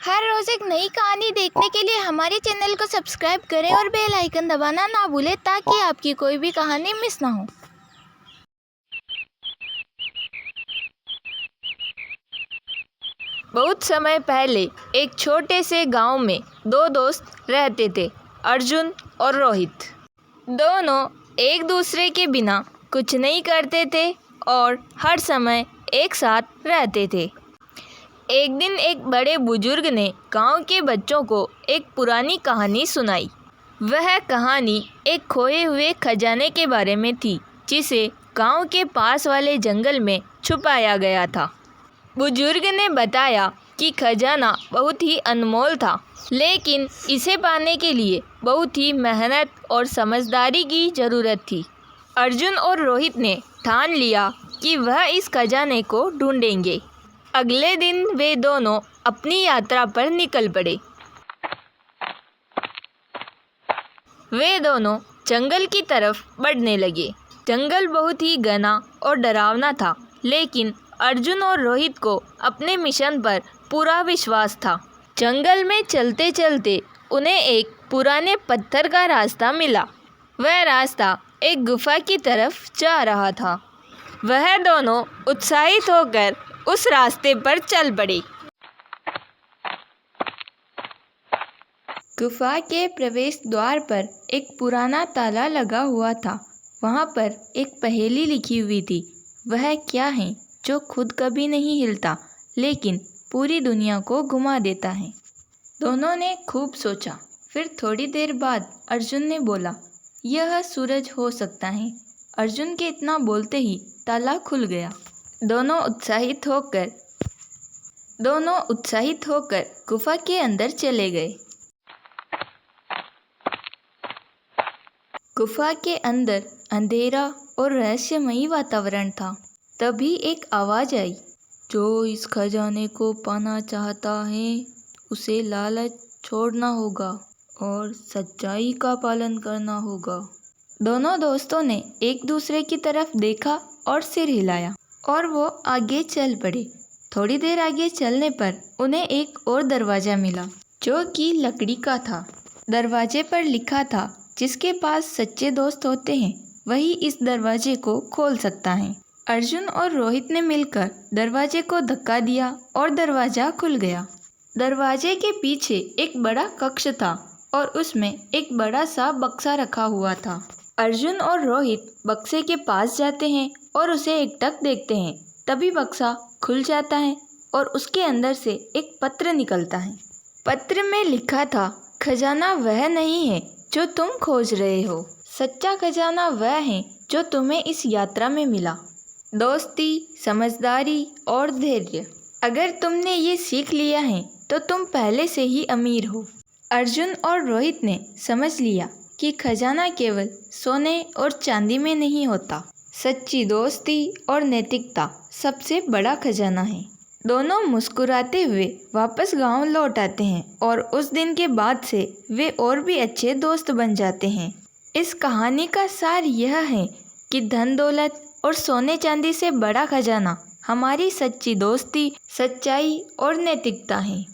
हर रोज़ एक नई कहानी देखने के लिए हमारे चैनल को सब्सक्राइब करें और बेल आइकन दबाना ना भूलें ताकि आपकी कोई भी कहानी मिस ना हो। बहुत समय पहले एक छोटे से गांव में दो दोस्त रहते थे, अर्जुन और रोहित। दोनों एक दूसरे के बिना कुछ नहीं करते थे और हर समय एक साथ रहते थे। एक दिन एक बड़े बुजुर्ग ने गांव के बच्चों को एक पुरानी कहानी सुनाई। वह कहानी एक खोए हुए खजाने के बारे में थी, जिसे गांव के पास वाले जंगल में छुपाया गया था। बुजुर्ग ने बताया कि खजाना बहुत ही अनमोल था, लेकिन इसे पाने के लिए बहुत ही मेहनत और समझदारी की ज़रूरत थी। अर्जुन और रोहित ने ठान लिया कि वह इस खजाने को ढूंढेंगे। अगले दिन वे दोनों अपनी यात्रा पर निकल पड़े। वे दोनों जंगल की तरफ बढ़ने लगे। जंगल बहुत ही घना और डरावना था, लेकिन अर्जुन और रोहित को अपने मिशन पर पूरा विश्वास था। जंगल में चलते चलते उन्हें एक पुराने पत्थर का रास्ता मिला। वह रास्ता एक गुफा की तरफ जा रहा था। वह दोनों उत्साहित होकर उस रास्ते पर चल पड़े। गुफा के प्रवेश द्वार पर एक पुराना ताला लगा हुआ था। वहाँ पर एक पहेली लिखी हुई थी। वह क्या है जो खुद कभी नहीं हिलता, लेकिन पूरी दुनिया को घुमा देता है। दोनों ने खूब सोचा। फिर थोड़ी देर बाद अर्जुन ने बोला, यह सूरज हो सकता है। अर्जुन के इतना बोलते ही ताला खुल गया। दोनों उत्साहित होकर गुफा के अंदर चले गए। गुफा के अंदर अंधेरा और रहस्यमयी वातावरण था। तभी एक आवाज़ आई, जो इस खजाने को पाना चाहता है उसे लालच छोड़ना होगा और सच्चाई का पालन करना होगा। दोनों दोस्तों ने एक दूसरे की तरफ देखा और सिर हिलाया और वो आगे चल पड़े। थोड़ी देर आगे चलने पर उन्हें एक और दरवाज़ा मिला, जो कि लकड़ी का था। दरवाजे पर लिखा था, जिसके पास सच्चे दोस्त होते हैं वही इस दरवाजे को खोल सकता है। अर्जुन और रोहित ने मिलकर दरवाजे को धक्का दिया और दरवाज़ा खुल गया। दरवाजे के पीछे एक बड़ा कक्ष था और उसमें एक बड़ा सा बक्सा रखा हुआ था। अर्जुन और रोहित बक्से के पास जाते हैं और उसे एकटक देखते हैं। तभी बक्सा खुल जाता है और उसके अंदर से एक पत्र निकलता है। पत्र में लिखा था, खजाना वह नहीं है जो तुम खोज रहे हो। सच्चा खजाना वह है जो तुम्हें इस यात्रा में मिला। दोस्ती, समझदारी और धैर्य। अगर तुमने ये सीख लिया है तो तुम पहले से ही अमीर हो। अर्जुन और रोहित ने समझ लिया कि खजाना केवल सोने और चांदी में नहीं होता। सच्ची दोस्ती और नैतिकता सबसे बड़ा खजाना है। दोनों मुस्कुराते हुए वापस गांव लौट आते हैं और उस दिन के बाद से वे और भी अच्छे दोस्त बन जाते हैं। इस कहानी का सार यह है कि धन दौलत और सोने चांदी से बड़ा खजाना हमारी सच्ची दोस्ती, सच्चाई और नैतिकता है।